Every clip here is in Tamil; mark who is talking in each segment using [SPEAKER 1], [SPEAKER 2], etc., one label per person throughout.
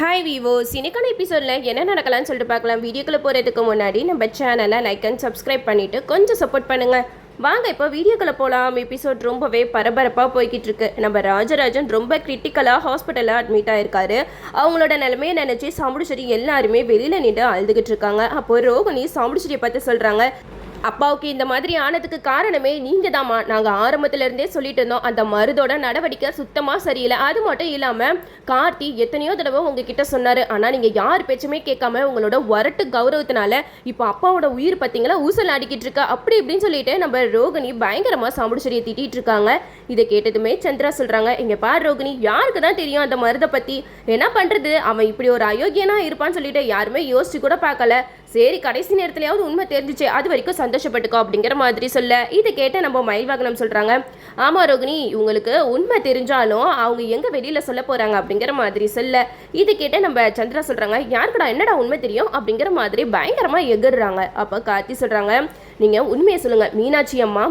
[SPEAKER 1] ஹாய் வீவோஸ், இன்னைக்கான எபிசோடில் என்ன நடக்கலாம்னு சொல்லிட்டு பார்க்கலாம். வீடியோக்குள்ளே போகிறதுக்கு முன்னாடி நம்ம சேனலை லைக் அண்ட் சப்ஸ்கிரைப் பண்ணிவிட்டு கொஞ்சம் சப்போர்ட் பண்ணுங்கள். வாங்க இப்போ வீடியோக்குள்ளே போகலாம். எபிசோட் ரொம்பவே பரபரப்பாக போய்கிட்டு இருக்கு. நம்ம ராஜராஜன் ரொம்ப கிரிட்டிக்கலாக ஹாஸ்பிட்டலில் அட்மிட் ஆகிருக்காரு. அவங்களோட நிலைமையை நினச்சி சாமுடிச்சேரி எல்லாருமே வெளியில் நின்று அழுதுகிட்டு இருக்காங்க. அப்போ ரோகிணி சாமுடிச்சேரியை பார்த்து சொல்கிறாங்க, அப்பாவுக்கு இந்த மாதிரி ஆனதுக்கு காரணமே நீங்க தாம்மா. நாங்கள் ஆரம்பத்துல இருந்தே சொல்லிட்டு இருந்தோம், அந்த மருதோட நடவடிக்கை சுத்தமாக சரியில்லை. அது மட்டும் இல்லாமல் கார்த்தி எத்தனையோ தடவை உங்ககிட்ட சொன்னார். ஆனால் நீங்கள் யார் பேச்சுமே கேட்காம உங்களோட வரட்டு கௌரவத்தினால இப்போ அப்பாவோட உயிர் பார்த்தீங்களா ஊசல் அடிக்கிட்டு இருக்கா, அப்படி இப்படின்னு சொல்லிட்டு நம்ம ரோகிணி பயங்கரமாக சாமுடிச்சேரியை திட்டிகிட்டு இருக்காங்க. இதை கேட்டதுமே சந்திரா சொல்கிறாங்க, இங்கே பார் ரோகிணி, யாருக்கு தான் தெரியும் அந்த மருதை பற்றி? என்ன பண்ணுறது, அவன் இப்படி ஒரு அயோக்கியனா இருப்பான்னு சொல்லிட்டு யாருமே யோசிச்சு கூட பார்க்கல. சரி, கடைசி நேரத்துலையாவது உண்மை தெரிஞ்சிச்சு, அது வரைக்கும் சந்தோஷப்பட்டுக்கோ அப்படிங்கிற மாதிரி சொல்ல, இதை கேட்ட நம்ம மயில்வாகனம் சொல்கிறாங்க, ஆமாம் ரோகிணி, உங்களுக்கு உண்மை தெரிஞ்சாலும் அவங்க எங்கே வெளியில் சொல்ல போகிறாங்க அப்படிங்கிற மாதிரி சொல்ல, இதை கேட்ட நம்ம சந்திரா சொல்கிறாங்க, யாருக்கடா என்னடா உண்மை தெரியும் அப்படிங்கிற மாதிரி பயங்கரமாக எகிர்றாங்க. அப்போ கார்த்தி சொல்கிறாங்க, நீங்கள் உண்மையை சொல்லுங்கள், மீனாட்சி அம்மா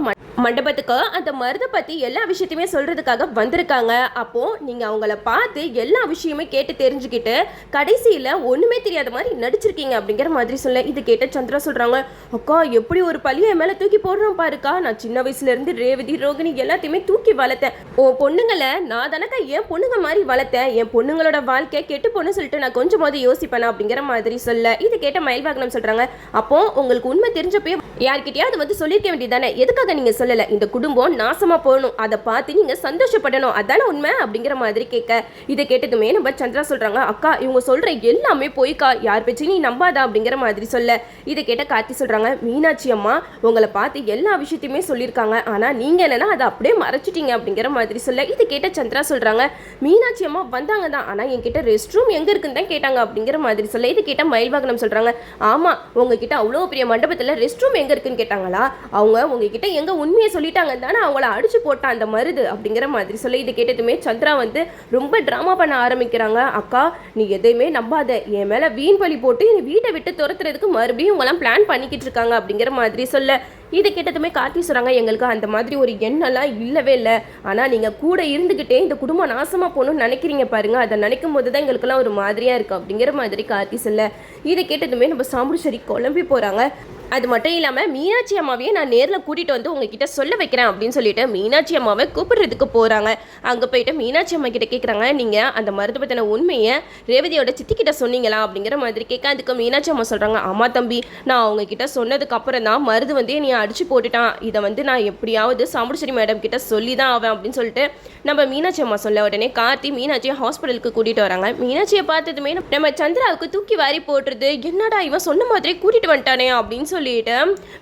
[SPEAKER 1] மண்டபத்துக்கு அந்த மருதை பற்றி எல்லா விஷயத்தையுமே சொல்கிறதுக்காக வந்திருக்காங்க. அப்போது நீங்கள் அவங்கள பார்த்து எல்லா விஷயமே கேட்டு தெரிஞ்சுக்கிட்டு கடைசியில் ஒன்றுமே தெரியாத மாதிரி நடிச்சிருக்கீங்க அப்படிங்கிற மாதிரி சொல்ல, இது கேட்ட சந்திரா சொல்கிறாங்க, அக்கா எப்படி ஒரு பழியை மேலே தூக்கி போடுறோம் பாருக்கா. நான் சின்ன வயசுலேருந்து ரேவதி ரோகிணி எல்லாத்தையுமே தூக்கி வளர்த்தேன். பொண்ணுங்களை நான் தானக்கா என் பொண்ணுங்க மாதிரி வளர்த்தேன். என் பொண்ணுங்களோட வாழ்க்கை கெட்டு போன்னு சொல்லிட்டு நான் கொஞ்சமாவது யோசிப்பேன் அப்படிங்கிற மாதிரி சொல்ல, இது கேட்ட மயில்வாகனம் சொல்கிறாங்க, அப்போ உங்களுக்கு உண்மை தெரிஞ்சப்போ யார்கிட்டயாவது வந்து சொல்லியிருக்க வேண்டியதானே, எதுக்காக நீங்கள் சொல்லலை? இந்த குடும்பம் நாசமாக போகணும், அதை பார்த்து நீங்கள் சந்தோஷப்படணும், அதான உண்மை அப்படிங்கிற மாதிரி கேட்க, இதை கேட்டதுமே நம்ம சந்திரா சொல்கிறாங்க, அக்கா இவங்க சொல்கிற எல்லாமே போய்க்கா, யார் பேச்சு நீ நம்பாதா அப்படிங்கிற மாதிரி சொல்ல, இதை கேட்ட கார்த்தி சொல்கிறாங்க, மீனாட்சி அம்மா உங்களை பார்த்து எல்லா விஷயத்தையுமே சொல்லியிருக்காங்க, ஆனால் நீங்கள் என்னன்னா அதை அப்படியே மறைச்சிட்டீங்க அப்படிங்கிற மாதிரி சொல்ல, இதை கேட்ட சந்திரா சொல்கிறாங்க, மீனாட்சி அம்மா வந்தாங்க தான், ஆனால் என்கிட்ட ரெஸ்ட் ரூம் எங்கே இருக்குன்னு தான் கேட்டாங்க அப்படிங்கிற மாதிரி சொல்ல, இது கேட்ட மயில்வாகனம் சொல்கிறாங்க, ஆமாம் உங்ககிட்ட அவ்வளோ பெரிய மண்டபத்தில் ரெஸ்ட் ரூம் எங்கே இருக்குன்னு கேட்டாங்களா, அவங்க உங்ககிட்ட எங்கே உண்மையை சொல்லிட்டாங்க தானே அவங்கள அடிச்சு போட்டான் அந்த மருது அப்படிங்கிற மாதிரி சொல்ல, இது கேட்டதுமே சந்திரா வந்து ரொம்ப ட்ராமா பண்ண ஆரம்பிக்கிறாங்க, அக்கா நீ எதையுமே நம்பாத, என் மேலே வீண் பழி போட்டு என் வீட்டை விட்டு துரத்துறதுக்கு மறுபடியும் உங்களாம் பிளான் பண்ணிக்கிட்டு இருக்காங்க அப்படிங்கிற மாதிரி சொல்ல, இதை கேட்டதுமே கார்த்தி சொல்கிறாங்க, எங்களுக்கு அந்த மாதிரி ஒரு எண்ணெல்லாம் இல்லவே இல்லை, ஆனால் நீங்கள் கூட இருந்துக்கிட்டே இந்த குடும்பம் நாசமாக போகணும்னு நினைக்கிறீங்க பாருங்க, அதை நினைக்கும் போது தான் எங்களுக்கெல்லாம் ஒரு மாதிரியாக இருக்குது அப்படிங்கிற மாதிரி கார்த்தி சொல்ல, இதை கேட்டதுமே நம்ம சாமுடிச்சேரி குழம்பி போகிறாங்க. அது மட்டும் இல்லாமல் மீனாட்சி அம்மாவையே நான் நேரில் கூட்டிகிட்டு வந்து உங்ககிட்ட சொல்ல வைக்கிறேன் அப்படின்னு சொல்லிட்டு மீனாட்சி அம்மாவை கூப்பிடுறதுக்கு போகிறாங்க. அங்கே போயிட்டு மீனாட்சி அம்மா கிட்ட கேட்குறாங்க, நீங்கள் அந்த மருதை பற்றின உண்மையை ரேவதியோட சித்திக்கிட்ட சொன்னீங்களா அப்படிங்கிற மாதிரி கேட்க, அதுக்கு மீனாட்சி அம்மா சொல்கிறாங்க, ஆமாம் தம்பி, நான் அவங்கக்கிட்ட சொன்னதுக்கு அப்புறம் தான் மருது வந்து நீ அடிச்சு போட்டுட்டான், இதை வந்து நான் எப்படியாவது சாமுடிச்சேரி மேடம் கிட்ட சொல்லி தான் ஆவேன் அப்படின்னு சொல்லிட்டு நம்ம மீனாட்சி அம்மா சொல்ல, உடனே கார்த்தி மீனாட்சியை ஹாஸ்பிட்டலுக்கு கூட்டிகிட்டு வராங்க. மீனாட்சியை பார்த்ததுமே நம்ம சந்திராவுக்கு தூக்கி வாரி போட்டுருது, என்னடா இவன் சொன்ன மாதிரி கூட்டிகிட்டு வந்துட்டானே அப்படின்னு சொல்லிட்டு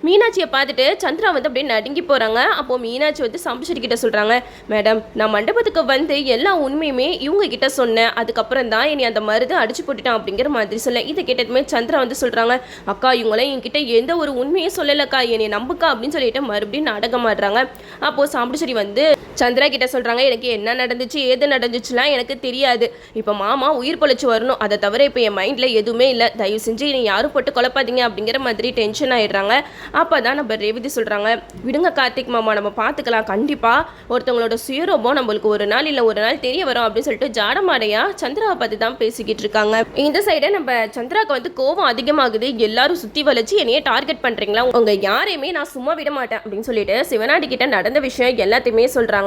[SPEAKER 1] மீனாட்சியை பார்த்துட்டு சந்திரா வந்து அப்படியே நடுங்கி போகிறாங்க. அப்போது மீனாட்சி வந்து சாமுடிச்சேரி கிட்ட சொல்கிறாங்க, மேடம் நான் மண்டபத்துக்கு வந்து எல்லா உண்மையுமே இவங்க கிட்ட சொன்னேன், அதுக்கப்புறம் தான் என்னை அந்த மருது அடிச்சு போட்டுட்டான் அப்படிங்கிற மாதிரி சொல்ல, இதை கேட்டதுமே சந்திரா வந்து சொல்கிறாங்க, அக்கா இவங்களாம் என்கிட்ட எந்த ஒரு உண்மையும் சொல்லலைக்கா, என்னை நம்புக்கா அப்படின்னு சொல்லிட்டு மறுபடியும் நாடகம் ஆடுறாங்க. அப்போது சாமுடிச்சேரி வந்து சந்திரா கிட்ட சொல்கிறாங்க, எனக்கு என்ன நடந்துச்சு ஏது நடந்துச்சுலாம் எனக்கு தெரியாது, இப்போ மாமா உயிர் பொழைச்சு வரணும், அதை தவிர இப்போ என் மைண்டில் எதுவுமே இல்லை, தயவு செஞ்சு என்னை யாரும் போட்டு குழப்பாதீங்க அப்படிங்கிற மாதிரி டென்ஷன் ஆகிடுறாங்க. அப்போ தான் நம்ம ரேவதி சொல்கிறாங்க, விடுங்க கார்த்திக் மாமா, நம்ம பார்த்துக்கலாம், கண்டிப்பாக ஒருத்தவங்களோட சுயரூபம் நம்மளுக்கு ஒரு நாள் இல்லை ஒரு நாள் தெரிய வரும் அப்படின்னு சொல்லிட்டு ஜாடமாடையா சந்திராவை பார்த்து தான் பேசிக்கிட்டு இருக்காங்க. இந்த சைடை நம்ம சந்திராவுக்கு வந்து கோவம் அதிகமாகுது, எல்லாரும் சுற்றி வளைச்சு என்னையே டார்கெட் பண்ணுறீங்களா, உங்கள் யாரையுமே நான் சும்மா விட மாட்டேன் அப்படின்னு சொல்லிட்டு சிவனாண்டி கிட்ட நடந்த விஷயம் எல்லாத்தையுமே சொல்கிறாங்க.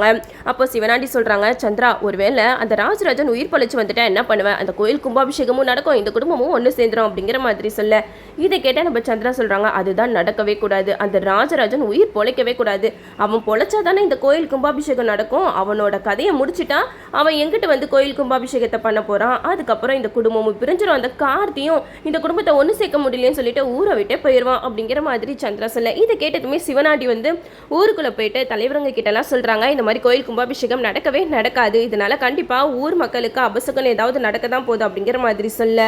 [SPEAKER 1] அப்போ சிவனாண்டி சொல்கிறாங்க, சந்திரா ஒருவேளை அந்த ராஜராஜன் உயிர் பொழைச்சு வந்துட்டா என்ன பண்ணுவேன், அந்த கோயில் கும்பாபிஷேகமும் நடக்கும், இந்த குடும்பமும் ஒன்று சேர்ந்துடும் அப்படிங்கிற மாதிரி சொல்ல, இதை கேட்டால் நம்ம சந்திரா சொல்கிறாங்க, அதுதான் நடக்கவே கூடாது, அந்த ராஜராஜன் உயிர் பொழைக்கவே கூடாது, அவன் பொழைச்சா தானே இந்த கோயில் கும்பாபிஷேகம் நடக்கும், அவனோட கதையை முடிச்சுட்டா அவன் எங்கிட்ட வந்து கோயில் கும்பாபிஷேகத்தை பண்ண போகிறான், அதுக்கப்புறம் இந்த குடும்பமும் பிரிஞ்சிடும், அந்த கார்த்தியும் இந்த குடும்பத்தை ஒன்று சேர்க்க முடியலன்னு சொல்லிட்டு ஊரை விட்டே போயிடுவான் அப்படிங்கிற மாதிரி சந்திரா சொல்ல, இதை கேட்டதுமே சிவனாண்டி வந்து ஊருக்குள்ளே போயிட்டு தலைவருங்க கிட்டலாம் சொல்கிறாங்க, இந்த மாதிரி கோயில் கும்பாபிஷேகம் நடக்கவே நடக்காது, இதனால கண்டிப்பாக ஊர் மக்களுக்கு அபசகம் ஏதாவது நடக்க தான் போகுது அப்படிங்கிற மாதிரி சொல்ல,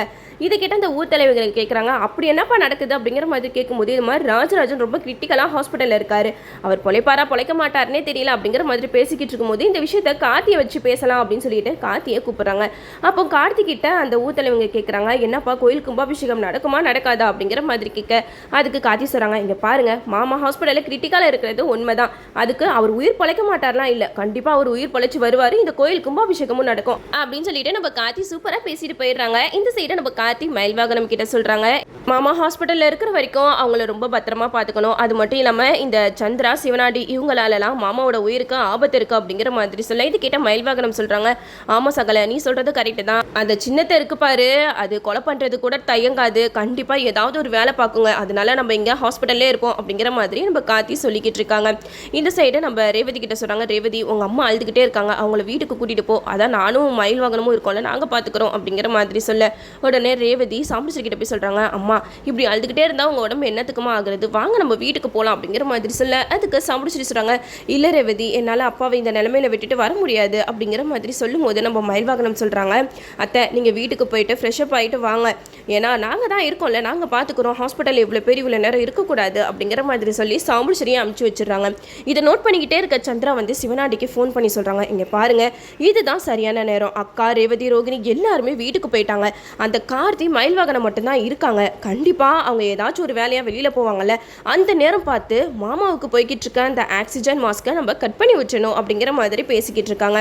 [SPEAKER 1] இதை கேட்ட அந்த ஊர் தலைவர்கள் கேட்குறாங்க, அப்படி என்னப்பா நடக்குது அப்படிங்கிற மாதிரி கேட்கும்போது, இது மாதிரி ராஜராஜன் ரொம்ப கிரிட்டிக்கலாக ஹாஸ்பிட்டலில் இருக்காரு, அவர் பொழைப்பாரா பொழைக்க மாட்டாருன்னே தெரியல அப்படிங்கிற மாதிரி பேசிக்கிட்டு இருக்கும்போது இந்த விஷயத்த கார்த்தியை வச்சு பேசலாம் அப்படின்னு சொல்லிட்டு கார்த்தியை கூப்பிடுறாங்க. அப்போ கார்த்திகிட்ட அந்த ஊர் தலைவங்க கேட்குறாங்க, என்னப்பா கோயில் கும்பாபிஷேகம் நடக்குமா நடக்காதா அப்படிங்கிற மாதிரி கேட்க, அதுக்கு கார்த்தி சொல்கிறாங்க, இங்கே பாருங்க மாமா ஹாஸ்பிட்டலில் கிரிட்டிக்கலாக இருக்கிறது உண்மைதான், அதுக்கு அவர் உயிர் பொழைக்க மாட்டார்லாம் இல்லை, கண்டிப்பாக அவர் உயிர் பொழைச்சி வருவார், இந்த கோயில் கும்பாபிஷேகமும் நடக்கும் அப்படின்னு சொல்லிட்டு நம்ம கார்த்தி சூப்பராக பேசிட்டு போயிடுறாங்க. இந்த சைடை நம்ம கார்த்தி மயில்வாகனம் கிட்ட சொல்கிறாங்க, மாமா ஹாஸ்பிட்டலில் இருக்கிற வரைக்கும் அவங்கள ரொம்ப பத்திரமா பார்த்துக்கணும், அது மட்டும் இல்லாமல் இந்த சந்திரா சிவனாடி இவங்களாலலாம் மாமாவோட உயிருக்கு ஆபத்து இருக்குது அப்படிங்கிற மாதிரி சொல்ல, இது கேட்ட மயில்வாகனம் சொல்கிறாங்க, ஆமாம் சகல நீ சொல்கிறது கரெக்டு தான், அந்த சின்னத்தை இருக்கு பாரு அது கொலை பண்ணுறது கூட தயங்காது, கண்டிப்பாக ஏதாவது ஒரு வேலை பார்க்குங்க, அதனால நம்ம இங்கே ஹாஸ்பிட்டல்லே இருப்போம் அப்படிங்கிற மாதிரி நம்ம கார்த்தி சொல்லிக்கிட்டு இருக்காங்க. இந்த சைடு நம்ம ரேவதி கிட்ட சொல்கிறாங்க, ரேவதி உங்கள் அம்மா அழுதுகிட்டே இருக்காங்க, அவங்கள வீட்டுக்கு கூட்டிகிட்டு போ, அதான் நானும் மயில் வாகனமும் இருக்கோம்ல நாங்கள் பார்த்துக்குறோம் அப்படிங்கிற மாதிரி சொல்ல, உடனே ரேவதி சாம்பிச்சர் கிட்ட போய் சொல்கிறாங்க, அம்மா இப்படி அழுதுகிட்டே இருந்தால் உங்கள் உடம்பு என்னத்துக்குமா ஆகுறது, வாங்க நம்ம வீட்டுக்கு போகலாம் அப்படிங்கிற மாதிரி சொல்ல, அதுக்கு சாம்பிச்சர் சொல்கிறாங்க, இல்லை ரேவதி என்னால் அப்பாவை இந்த நிலைமையில விட்டுட்டு வர முடியாது அப்படிங்கிற மாதிரி சொல்லும் போது நம்ம மயில் வாகனம் சொல்கிறாங்க, அத்தை நீங்கள் வீட்டுக்கு போயிட்டு ஃப்ரெஷ்அப் ஆகிட்டு வாங்க, ஏன்னா நாங்கள் தான் இருக்கோம்ல நாங்கள் பார்த்துக்குறோம், ஹாஸ்பிட்டல் இவ்வளோ பெரிய இவ்வளோ நேரம் இருக்கக்கூடாது அப்படிங்கிற மாதிரி சொல்லி சாம்பிச்சரியை அமுச்சு வச்சிடுறாங்க. இதை நோட் பண்ணிக்கிட்டே இருக்க சந்திரா வந்து சிவனாடிக்கு ஃபோன் பண்ணி சொல்கிறாங்க, இங்கே பாருங்கள் இதுதான் சரியான நேரம், அக்கா ரேவதி ரோகிணி எல்லாருமே வீட்டுக்கு போயிட்டாங்க, அந்த கார்த்தி மயில் வாகனம் மட்டும்தான் இருக்காங்க, கண்டிப்பாக அவங்க ஏதாச்சும் ஒரு வேலையாக வெளியில் போவாங்கல்ல, அந்த நேரம் பார்த்து மாமாவுக்கு போய்கிட்டு இருக்க அந்த ஆக்சிஜன் மாஸ்க்கை நம்ம கட் பண்ணி வச்சணும் அப்படிங்கிற மாதிரி பேசிக்கிட்டு இருக்காங்க.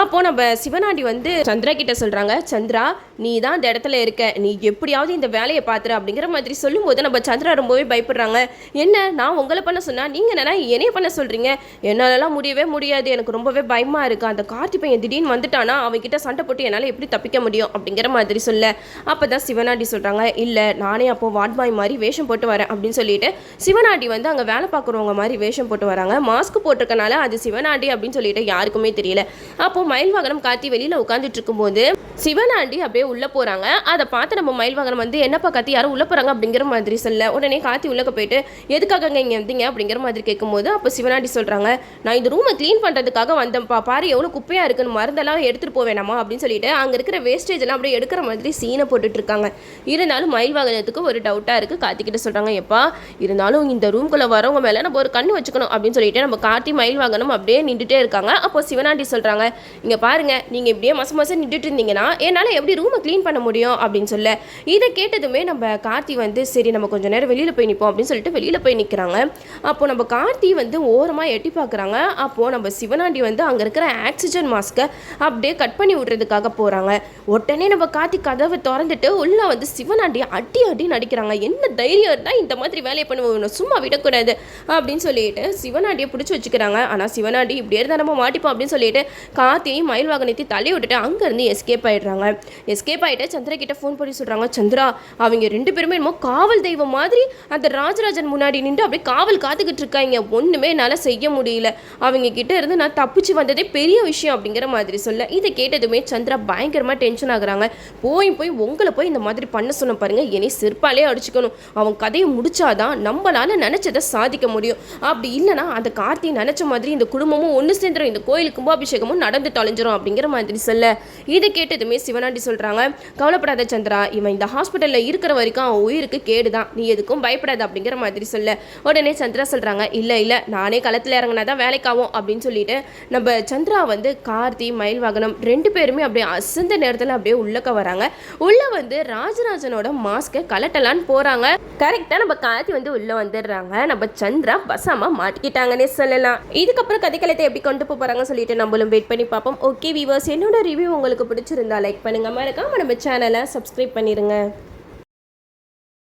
[SPEAKER 1] அப்போ நம்ம சிவனாடி வந்து சந்திரா கிட்ட சொல்கிறாங்க, சந்திரா நீ தான் இந்த இடத்துல இருக்க, நீ எப்படியாவது இந்த வேலையை பார்த்துரு அப்படிங்கிற மாதிரி சொல்லும்போது நம்ம சந்திரா ரொம்பவே பயப்படுறாங்க. என்ன நான் உங்களை பண்ண சொன்னால் நீங்கள் என்னன்னா என்னைய பண்ண சொல்கிறீங்க, என்னாலலாம் முடியவே முடியாது, எனக்கு ரொம்பவே பயமாக இருக்குது, அந்த கார்த்தி பையன் திடீர்னு வந்துட்டானா அவன்கிட்ட சண்டை போட்டு என்னால் எப்படி தப்பிக்க முடியும் அப்படிங்கிற மாதிரி சொல்ல, அப்போ தான் சிவனாடி சொல்கிறாங்க, இல்லை நானே அப்போ வார்ட்பாய் மாதிரி வேஷம் போட்டு வரேன் அப்படின்னு சொல்லிட்டு சிவனாடி வந்து அங்கே வேலை பார்க்குறவங்க மாதிரி வேஷம் போட்டு வராங்க. மாஸ்க் போட்டிருக்கனால அது சிவனாடி அப்படின்னு சொல்லிட்டு யாருக்குமே தெரியல. அப்போ மயில் வாகனம் கார்த்தி வெளியில் உட்காந்துட்டு இருக்கும்போது சிவனாண்டி அப்படியே உள்ளே போகிறாங்க. அதை பார்த்து நம்ம மயில் வாகனம் வந்து என்னப்பா கார்த்தி யாரும் உள்ளே போகிறாங்க அப்படிங்கிற மாதிரி சொல்ல, உடனே கார்த்தி உள்ளே போயிட்டு எதுக்காக இங்கே வந்தீங்க அப்படிங்கிற மாதிரி கேட்கும்போது அப்போ சிவனாண்டி சொல்கிறாங்க, நான் இந்த ரூமை க்ளீன் பண்ணுறதுக்காக வந்தேன்ப்பா, பாரு எவ்வளோ குப்பையாக இருக்குன்னு, மருந்தெல்லாம் எடுத்துகிட்டு போவேனாமா அப்படின்னு சொல்லிட்டு அங்கே இருக்கிற வேஸ்டேஜ் எல்லாம் அப்படியே எடுக்கிற மாதிரி சீனை போட்டுட்டு இருக்காங்க. இருந்தாலும் மயில் வாகனத்துக்கு ஒரு டவுட்டாக இருக்குது. கார்த்திகிட்ட சொல்கிறாங்க, எப்பா இருந்தாலும் இந்த ரூம்குள்ளே வரவங்க மேலே நம்ம ஒரு கண்ணு வச்சுக்கணும் அப்படின்னு சொல்லிட்டு நம்ம கார்த்தி மயில் வாகனம் அப்படியே நின்றுட்டே இருக்காங்க. அப்போ சிவனாண்டி சொல்கிறாங்க, இங்கே பாருங்க நீங்கள் இப்படியே மாதம் நின்றுட்டு இருந்தீங்கன்னா என்னால் எப்படி ரூமை க்ளீன் பண்ண முடியும் அப்படின்னு சொல்ல, இதை கேட்டதுமே நம்ம கார்த்தி வந்து சரி நம்ம கொஞ்சம் நேரம் வெளியில் போய் நிற்போம் அப்படின்னு சொல்லிட்டு வெளியில் போய் நிற்கிறாங்க. அப்போது நம்ம கார்த்தி வந்து ஓரமாக எட்டி பார்க்குறாங்க. அப்போது நம்ம சிவனாண்டி வந்து அங்கே இருக்கிற ஆக்சிஜன் மாஸ்க்கை அப்படியே கட் பண்ணி விடுறதுக்காக போகிறாங்க. உடனே நம்ம கார்த்தி கதவை திறந்துட்டு உள்ளே வந்து சிவனாண்டி அடி அடி நடிக்கிறாங்க. என்ன தைரியம் இருந்தால் இந்த மாதிரி வேலையை பண்ணுவோம், சும்மா விடக்கூடாது அப்படின்னு சொல்லிட்டு சிவனாண்டியை பிடிச்சி வச்சுக்கிறாங்க. ஆனால் சிவனாண்டி இப்படியே இருந்தால் நம்ம மாட்டிப்போம் அப்படின்னு சொல்லிட்டு கார்த்தியையும் மயில் வாகனத்தையும் தள்ளி விட்டுட்டு அங்கேருந்து எஸ்கேப் ஆகிடுறாங்க. எஸ்கேப் ஆகிட்டு சந்திரா கிட்ட ஃபோன் பண்ணி சொல்கிறாங்க, சந்திரா அவங்க ரெண்டு பேருமே என்னமோ காவல் தெய்வம் மாதிரி அந்த ராஜராஜன் முன்னாடி நின்று அப்படியே காவல் காத்துக்கிட்டு இருக்காங்க, ஒன்றுமே என்னால் செய்ய முடியல, அவங்க கிட்ட இருந்து நான் தப்பிச்சு வந்ததே பெரிய விஷயம் அப்படிங்கிற மாதிரி சொல்ல, இதை கேட்டதுமே சந்திரா பயங்கரமாக டென்ஷன் ஆகுறாங்க. போய் உங்களை போய் இந்த மாதிரி பண்ண சொன்ன பாருங்க, என்னை செருப்பாலே அடிச்சுக்கணும், அவன் கதையை முடிச்சாதான் நம்மளால நினைச்சதை சாதிக்க முடியும், அப்படி இல்லைனா அந்த கார்த்தி நினைச்ச மாதிரி இந்த குடும்பமும் ஒன்று சேர்ந்துடும், இந்த கோயில் கும்பாபிஷேகமும் நடந்து தொலைஞ்சிரும் அப்படிங்கிற மாதிரி சொல்ல, இதை கேட்டதுமே சிவனாண்டி சொல்கிறாங்க, கவலைப்படாத சந்திரா, இவன் இந்த ஹாஸ்பிட்டலில் இருக்கிற வரைக்கும் அவன் உயிருக்கு கேடுதான், நீ எதுக்கும் பயப்படாது அப்படிங்கிற மாதிரி சொல்ல, உடனே சந்திரா சொல்கிறாங்க, இல்லை நானே களத்தில் இறங்கினா தான் வேலைக்காகும் அப்படின்னு சொல்லிட்டு நம்ம சந்திரா வந்து கார்த்தி மயில் வாகனம் ரெண்டு பேருமே அப்படியே அசந்த நேரத்தில் அப்படியே உள்ளக்க வராங்க. உள்ளே வந்து ராஜராஜனோட மாஸ்கை கலட்டலான்னு போகிறாங்க. கரெக்டாக நம்ம கார்த்தி வந்து உள்ளே வந்துடுறாங்க. நம்ம சந்திரா பசாமா மாட்டிக்கிட்டாங்கன்னே சொல்லலாம். இதுக்கப்புறம் கதைக்களத்தை எப்படி கொண்டு போகிறாங்க சொல்லிட்டு நம்மளும் வெயிட் பண்ணி பார்ப்போம். ஓகே வீவர்ஸ், என்னோட ரிவ்யூ உங்களுக்கு பிடிச்சிருந்தா லைக் பண்ணுங்க, மறக்காம நம்ம சேனலை சப்ஸ்கிரைப் பண்ணிடுங்க.